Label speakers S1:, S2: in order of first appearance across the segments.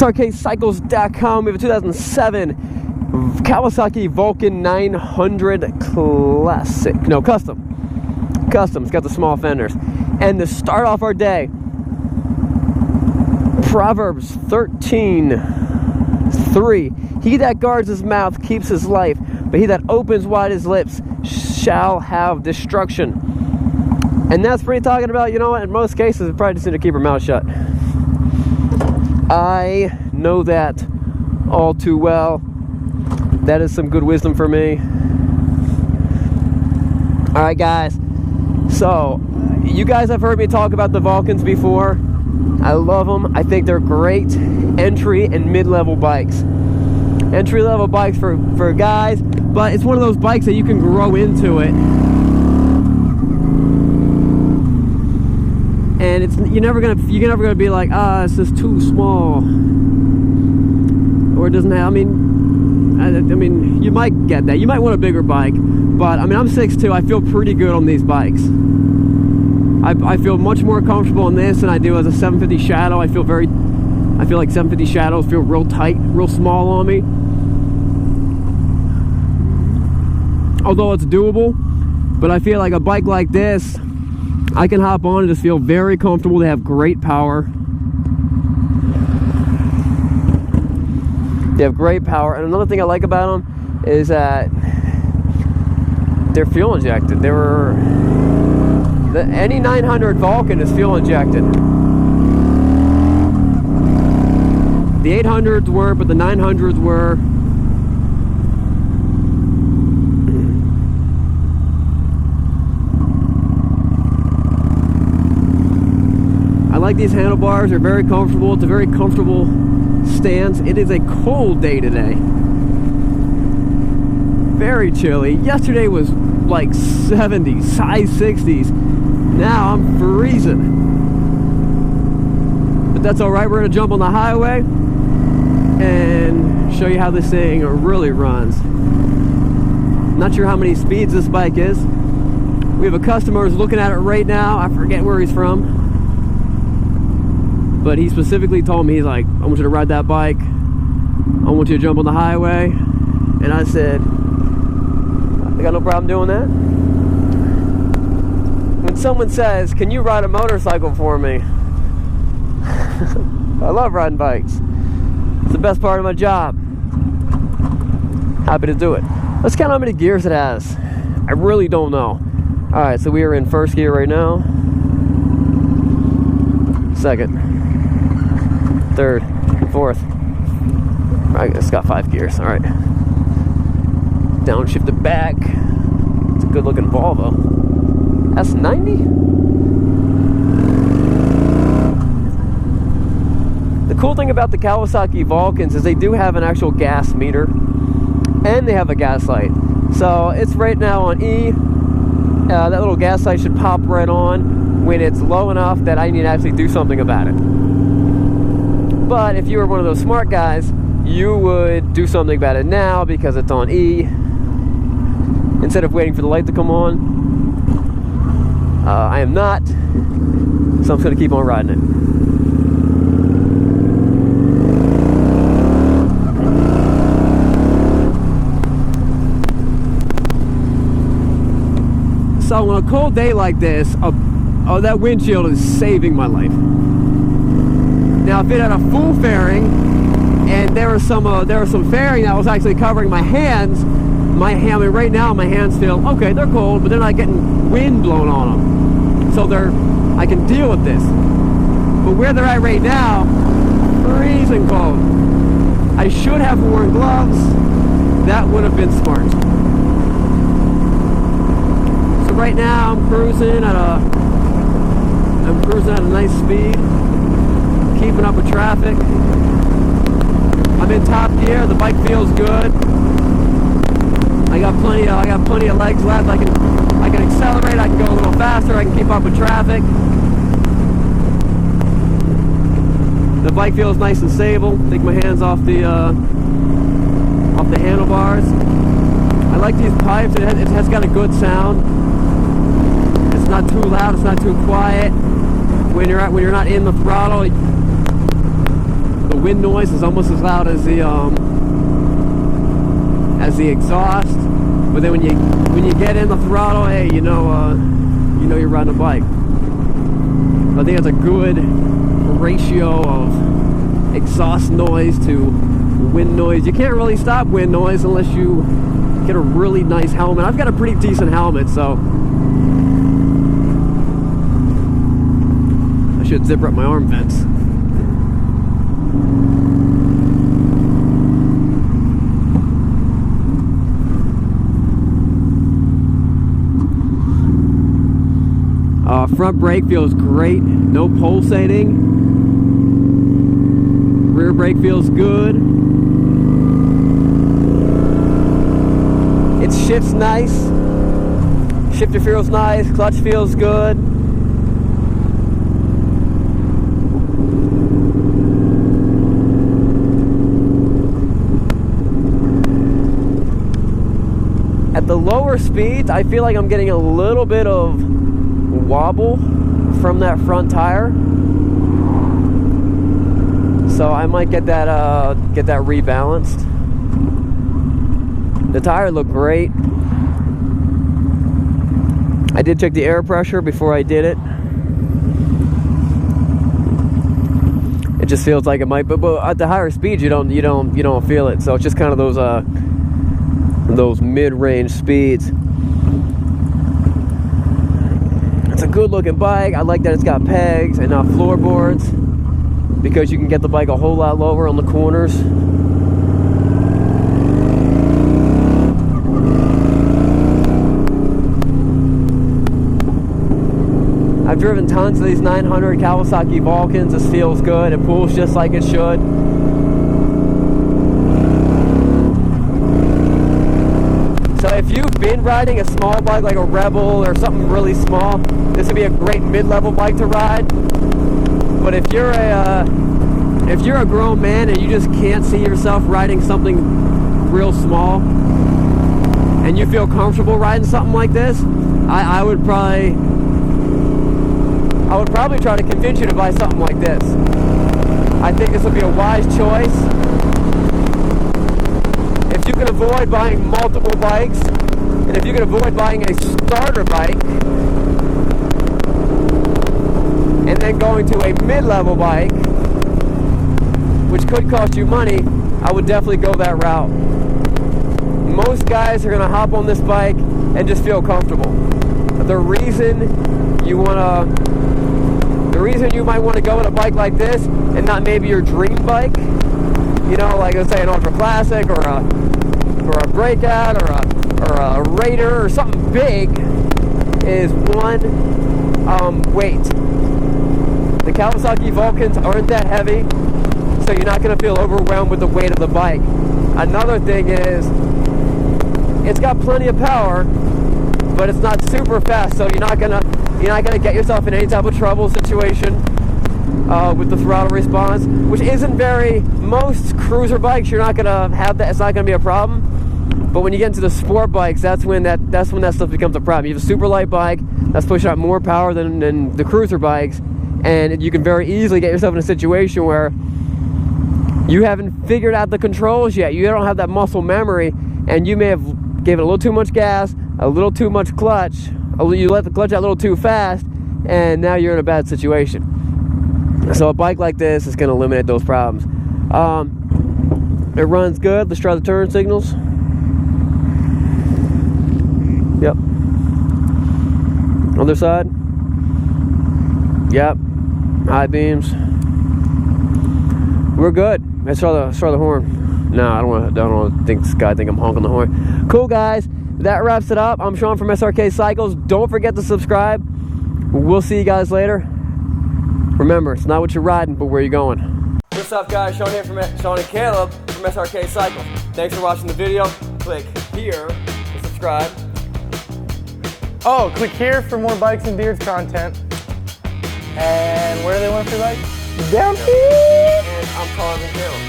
S1: Srkcycles.com. We have a 2007 Kawasaki Vulcan 900 Classic. No, Custom. It's got the small fenders. And to start off our day, Proverbs 13:3. He that guards his mouth keeps his life, but he that opens wide his lips shall have destruction. And that's pretty talking about, you know what, in most cases, we probably just need to keep our mouth shut. I know that all too well. That is some good wisdom for me. Alright guys, so you guys have heard me talk about the Vulcans before. I love them. I think they're great entry and mid-level bikes. Entry-level bikes for guys, but it's one of those bikes that you can grow into it. And you're never gonna be like, it's just too small, or it doesn't have. I mean, you might get that. You might want a bigger bike, but I mean, I'm 6'2". I feel pretty good on these bikes. I feel much more comfortable on this than I do as a 750 Shadow. I feel like 750 Shadows feel real tight, real small on me. Although it's doable, but I feel like a bike like this, I can hop on and just feel very comfortable. They have great power. They have great power. And another thing I like about them is that they're fuel injected. Any 900 Vulcan is fuel injected. The 800s were, but the 900s were. I like these handlebars. They're very comfortable. It's a very comfortable stance. It is a cold day today. Very chilly. Yesterday was like 70s, high 60s. Now I'm freezing. But that's alright. We're going to jump on the highway and show you how this thing really runs. Not sure how many speeds this bike is. We have a customer who's looking at it right now. I forget where he's from. But he specifically told me, he's like, I want you to ride that bike. I want you to jump on the highway. And I said, I got no problem doing that. When someone says, can you ride a motorcycle for me? I love riding bikes. It's the best part of my job. Happy to do it. Let's count how many gears it has. I really don't know. Alright, so we are in first gear right now. Second. Third, fourth. Alright, it's got 5 gears. Alright. Downshift it back. It's a good looking Volvo. S90? The cool thing about the Kawasaki Vulcans is they do have an actual gas meter. And they have a gas light. So it's right now on E. That little gas light should pop right on when it's low enough that I need to actually do something about it. But if you were one of those smart guys, you would do something about it now because it's on E, instead of waiting for the light to come on. I am not, so I'm just going to keep on riding it. So on a cold day like this, that windshield is saving my life. Now, if it had a full fairing, and there was some fairing that was actually covering my hands, I mean, right now my hands feel okay. They're cold, but they're not getting wind blown on them, so I can deal with this. But where they're at right now, freezing cold. I should have worn gloves. That would have been smart. So right now I'm cruising at a nice speed. Keeping up with traffic. I'm in top gear. The bike feels good. I got plenty of legs left. I can accelerate. I can go a little faster. I can keep up with traffic. The bike feels nice and stable. Take my hands off the handlebars. I like these pipes. It has got a good sound. It's not too loud. It's not too quiet. When you're not in the throttle, wind noise is almost as loud as the exhaust. But then when you get in the throttle, hey, you know you're riding a bike. I think it's a good ratio of exhaust noise to wind noise. You can't really stop wind noise unless you get a really nice helmet. I've got a pretty decent helmet, so I should zipper up my arm vents. Front brake feels great, no pulsating. Rear brake feels good. It shifts nice. Shifter feels nice, clutch feels good. At the lower speeds, I feel like I'm getting a little bit of wobble from that front tire, so I might get that rebalanced. The tire looked great. I did check the air pressure before I did it. It just feels like it might, but at the higher speeds you don't feel it. So it's just kind of those mid-range speeds. It's a good looking bike. I like that it's got pegs and not floorboards, because you can get the bike a whole lot lower on the corners. I've driven tons of these 900 Kawasaki Vulcans. This feels good. It pulls just like it should. So if you've been riding a small bike like a Rebel or something really small, this would be a great mid-level bike to ride. But if you're a grown man and you just can't see yourself riding something real small, and you feel comfortable riding something like this, I would probably try to convince you to buy something like this. I think this would be a wise choice. If you can avoid buying multiple bikes, and if you can avoid buying a starter bike, and then going to a mid-level bike, which could cost you money, I would definitely go that route. Most guys are gonna hop on this bike and just feel comfortable. The reason you might want to go on a bike like this and not maybe your dream bike, you know, like let's say an Ultra Classic or a Breakout or a Raider or something big, is one, weight. The Kawasaki Vulcans aren't that heavy, so you're not going to feel overwhelmed with the weight of the bike. Another thing is, it's got plenty of power, but it's not super fast, so you're not gonna get yourself in any type of trouble situation with the throttle response, which isn't very. Most cruiser bikes, you're not gonna have that. It's not gonna be a problem. But when you get into the sport bikes, that's when that stuff becomes a problem. You have a super light bike that's pushing out more power than the cruiser bikes, and you can very easily get yourself in a situation where you haven't figured out the controls yet. You don't have that muscle memory, and you may have given a little too much gas, a little too much clutch, you let the clutch out a little too fast, and now you're in a bad situation. So a bike like this is going to eliminate those problems. It runs good. Let's try the turn signals. Yep. Other side. Yep. High beams. We're good. Let's try the horn. No, I don't want to think this guy think I'm honking the horn. Cool, guys. That wraps it up. I'm Sean from Srkcycles. Don't forget to subscribe. We'll see you guys later. Remember, it's not what you're riding, but where you're going. What's up, guys? Sean here from Sean and Caleb from Srkcycles. Thanks for watching the video. Click here to subscribe.
S2: Oh, click here for more Bikes and Beards content. And where do they want for bikes? Down here.
S1: And I'm Colin and Caleb.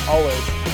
S2: Always.